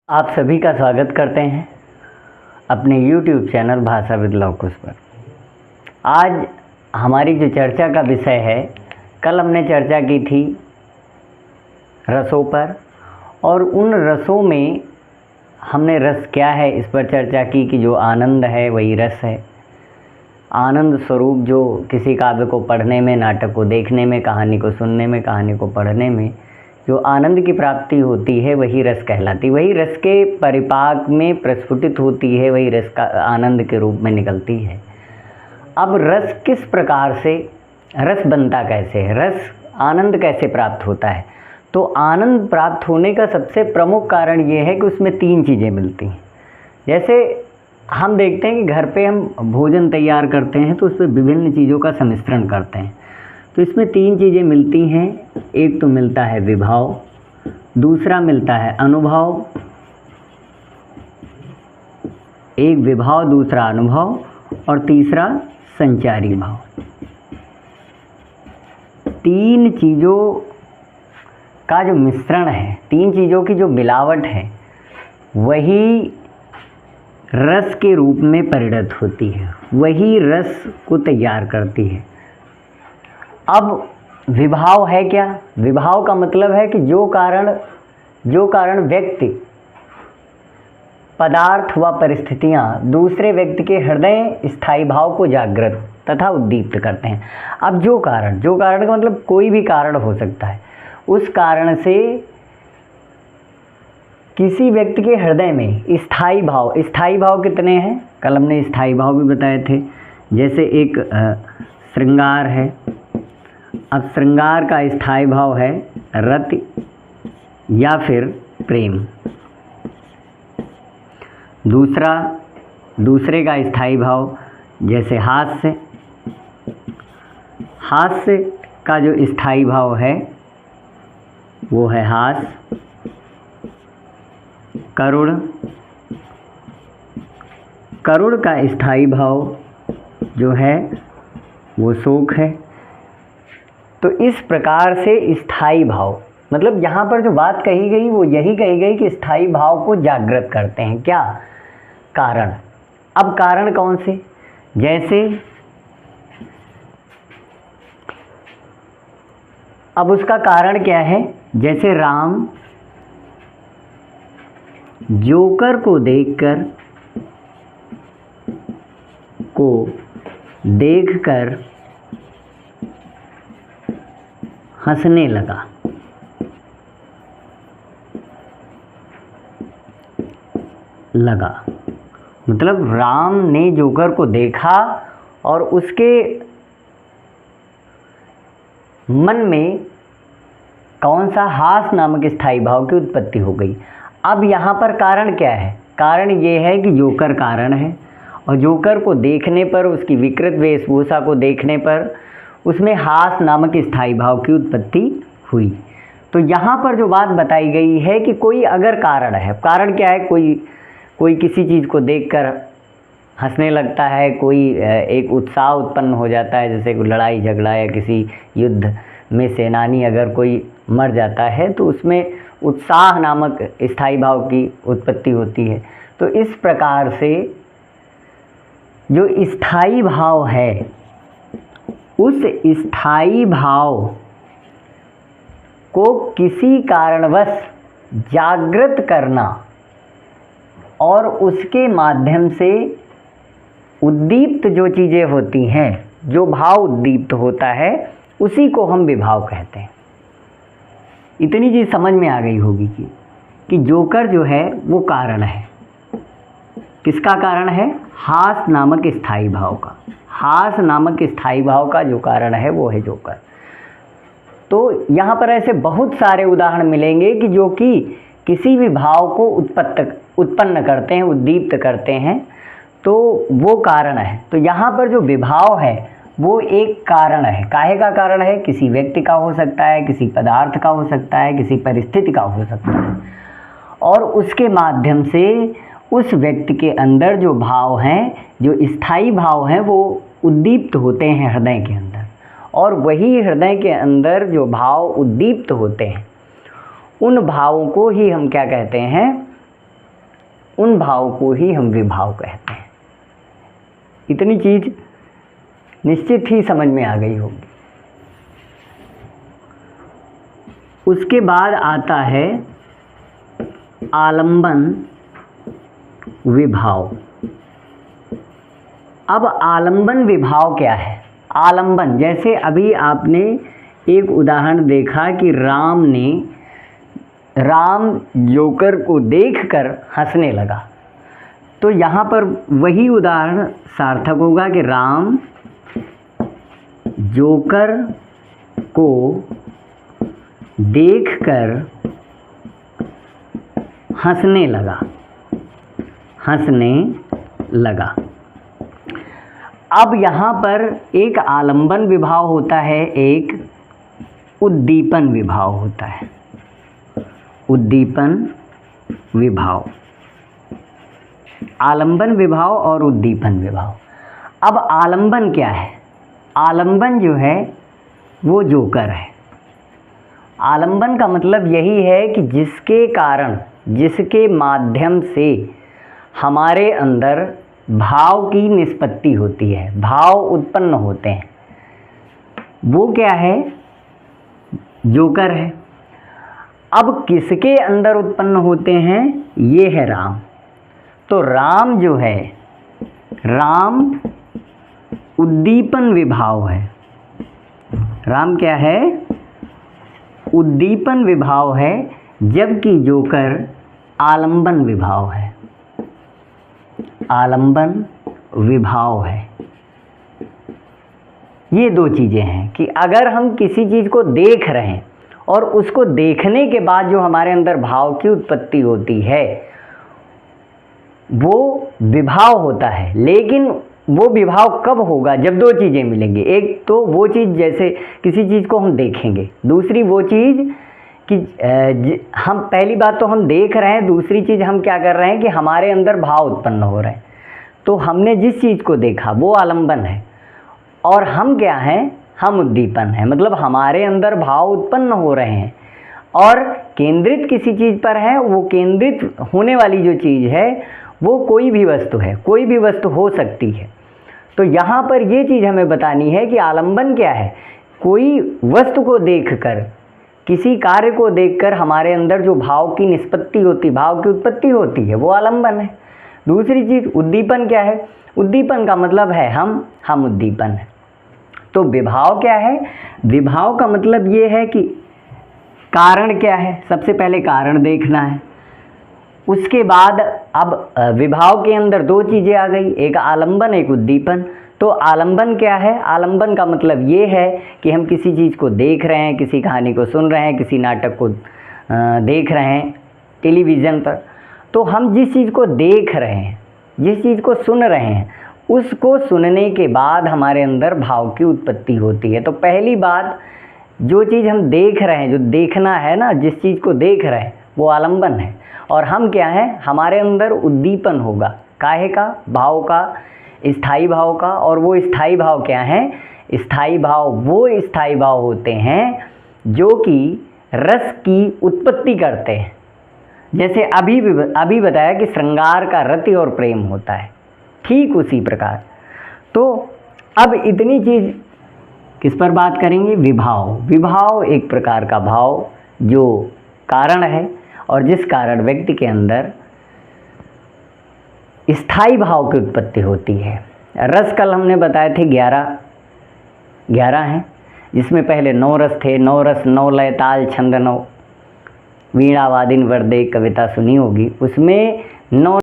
आप सभी का स्वागत करते हैं अपने YouTube चैनल भाषा विद लवकुश पर। आज हमारी जो चर्चा का विषय है, कल हमने चर्चा की थी रसों पर, और उन रसों में हमने रस क्या है इस पर चर्चा की कि जो आनंद है वही रस है। आनंद स्वरूप जो किसी काव्य को पढ़ने में, नाटक को देखने में, कहानी को सुनने में, कहानी को पढ़ने में जो आनंद की प्राप्ति होती है वही रस कहलाती, वही रस के परिपाक में प्रस्फुटित होती है, वही रस का आनंद के रूप में निकलती है। अब रस किस प्रकार से, रस बनता कैसे है, रस आनंद कैसे प्राप्त होता है? तो आनंद प्राप्त होने का सबसे प्रमुख कारण ये है कि उसमें तीन चीज़ें मिलती हैं। जैसे हम देखते हैं कि घर पे हम भोजन तैयार करते हैं तो उसमें विभिन्न चीज़ों का सम्मिश्रण करते हैं, तो इसमें तीन चीज़ें मिलती हैं। एक तो मिलता है विभाव, दूसरा मिलता है अनुभव, एक विभाव दूसरा अनुभव, और तीसरा संचारी भाव। तीन चीज़ों का जो मिश्रण है, तीन चीज़ों की जो मिलावट है, वही रस के रूप में परिणत होती है, वही रस को तैयार करती है। अब विभाव है क्या? विभाव का मतलब है कि जो कारण व्यक्ति, पदार्थ व परिस्थितियाँ दूसरे व्यक्ति के हृदय स्थायी भाव को जागृत तथा उद्दीप्त करते हैं। अब जो कारण का मतलब कोई भी कारण हो सकता है, उस कारण से किसी व्यक्ति के हृदय में स्थायी भाव कितने हैं? कल हमने स्थायी भाव भी बताए थे। जैसे एक श्रृंगार है, अब श्रृंगार का स्थायी भाव है रति या फिर प्रेम। दूसरे का स्थायी भाव जैसे हास्य का जो स्थायी भाव है वो है हास। करुण का स्थायी भाव जो है वो शोक है। तो इस प्रकार से स्थायी भाव, मतलब यहाँ पर जो बात कही गई वो यही कही गई कि स्थायी भाव को जागृत करते हैं क्या? कारण। अब कारण कौन से? जैसे अब उसका कारण क्या है? जैसे राम जोकर को देखकर हंसने लगा। मतलब राम ने जोकर को देखा और उसके मन में कौन सा हास नामक स्थायी भाव की उत्पत्ति हो गई। अब यहाँ पर कारण क्या है? कारण ये है कि जोकर कारण है, और जोकर को देखने पर, उसकी विकृत वेशभूषा को देखने पर उसमें हास नामक स्थायी भाव की उत्पत्ति हुई। तो यहाँ पर जो बात बताई गई है कि कोई अगर कारण है, कारण क्या है? कोई किसी चीज़ को देखकर हंसने लगता है, कोई एक उत्साह उत्पन्न हो जाता है, जैसे कोई लड़ाई झगड़ा या किसी युद्ध में सेनानी अगर कोई मर जाता है तो उसमें उत्साह नामक स्थायी भाव की उत्पत्ति होती है। तो इस प्रकार से जो स्थायी भाव है, उस स्थायी भाव को किसी कारणवश जागृत करना और उसके माध्यम से उद्दीप्त जो चीज़ें होती हैं, जो भाव उद्दीप्त होता है, उसी को हम विभाव कहते हैं। इतनी चीज़ समझ में आ गई होगी कि जोकर जो है वो कारण है। किसका कारण है? हास नामक स्थायी भाव का। हास नामक स्थायी भाव का जो कारण है वो है जोकर। तो यहाँ पर ऐसे बहुत सारे उदाहरण मिलेंगे कि जो कि किसी भी भाव को उत्पन्न करते हैं, उद्दीप्त करते हैं, तो वो कारण है। तो यहाँ पर जो विभाव है वो एक कारण है। काहे का कारण है? किसी व्यक्ति का हो सकता है, किसी पदार्थ का हो सकता है, किसी परिस्थिति का हो सकता है, और उसके माध्यम से उस व्यक्ति के अंदर जो भाव हैं, जो स्थायी भाव हैं, वो उद्दीप्त होते हैं हृदय के अंदर, और वही हृदय के अंदर जो भाव उद्दीप्त होते हैं, उन भावों को ही हम क्या कहते हैं? उन भाव को ही हम विभाव कहते हैं। इतनी चीज निश्चित ही समझ में आ गई होगी। उसके बाद आता है आलंबन विभाव। अब आलंबन विभाव क्या है? आलंबन, जैसे अभी आपने एक उदाहरण देखा कि राम जोकर को देखकर हंसने लगा, तो यहाँ पर वही उदाहरण सार्थक होगा कि राम जोकर को देखकर हंसने लगा। अब यहाँ पर एक आलंबन विभाव होता है, एक उद्दीपन विभाव होता है। उद्दीपन विभाव, आलंबन विभाव और उद्दीपन विभाव। अब आलंबन क्या है? आलंबन जो है वो जोकर है। आलंबन का मतलब यही है कि जिसके कारण, जिसके माध्यम से हमारे अंदर भाव की निष्पत्ति होती है, भाव उत्पन्न होते हैं, वो क्या है? जोकर है। अब किसके अंदर उत्पन्न होते हैं? ये है राम। तो राम जो है, राम उद्दीपन विभाव है। राम क्या है? उद्दीपन विभाव है, जबकि जोकर आलंबन विभाव है। आलंबन विभाव है। ये दो चीज़ें हैं कि अगर हम किसी चीज़ को देख रहे हैं और उसको देखने के बाद जो हमारे अंदर भाव की उत्पत्ति होती है वो विभाव होता है। लेकिन वो विभाव कब होगा? जब दो चीज़ें मिलेंगी। एक तो वो चीज़, जैसे किसी चीज़ को हम देखेंगे, दूसरी वो चीज़ कि हम, पहली बात तो हम देख रहे हैं, दूसरी चीज़ हम क्या कर रहे हैं कि हमारे अंदर भाव उत्पन्न हो रहे हैं। तो हमने जिस चीज़ को देखा वो आलंबन है, और हम क्या हैं? हम उद्दीपन है। मतलब हमारे अंदर भाव उत्पन्न हो रहे हैं और केंद्रित किसी चीज़ पर है। वो केंद्रित होने वाली जो चीज़ है वो कोई भी वस्तु है, कोई भी वस्तु हो सकती है। तो यहाँ पर ये चीज़ हमें बतानी है कि आलंबन क्या है? कोई वस्तु को देखकर, किसी कार्य को देखकर हमारे अंदर जो भाव की निष्पत्ति होती, भाव की उत्पत्ति होती है, वो आलंबन है। दूसरी चीज़ उद्दीपन क्या है? उद्दीपन का मतलब है हम उद्दीपन है। तो विभाव क्या है? विभाव का मतलब ये है कि कारण क्या है? सबसे पहले कारण देखना है। उसके बाद अब विभाव के अंदर दो चीज़ें आ गई, एक आलंबन, एक उद्दीपन। तो आलंबन क्या है? आलंबन का मतलब ये है कि हम किसी चीज़ को देख रहे हैं, किसी कहानी को सुन रहे हैं, किसी नाटक को देख रहे हैं टेलीविज़न पर। तो हम जिस चीज़ को देख रहे हैं, जिस चीज़ को सुन रहे हैं, उसको सुनने के बाद हमारे अंदर भाव की उत्पत्ति होती है। तो पहली बात, जो चीज़ हम देख रहे हैं, जो देखना है ना, जिस चीज़ को देख रहे हैं वो आलंबन है। और हम क्या हैं? हमारे अंदर उद्दीपन होगा। काहे का? भाव का, स्थायी भाव का। और वो स्थायी भाव क्या हैं? स्थायी भाव वो स्थायी भाव होते हैं जो कि रस की उत्पत्ति करते हैं। जैसे अभी बताया कि श्रृंगार का रति और प्रेम होता है, ठीक उसी प्रकार। तो अब इतनी चीज़ किस पर बात करेंगे? विभाव। विभाव एक प्रकार का भाव जो कारण है और जिस कारण व्यक्ति के अंदर स्थायी भाव की उत्पत्ति होती है। रस कल हमने बताए थे 11 हैं, जिसमें पहले 9 रस थे। 9 रस, 9 लय, ताल, छंद, 9 वीणा वादिन वरदे, कविता सुनी होगी। उसमें 9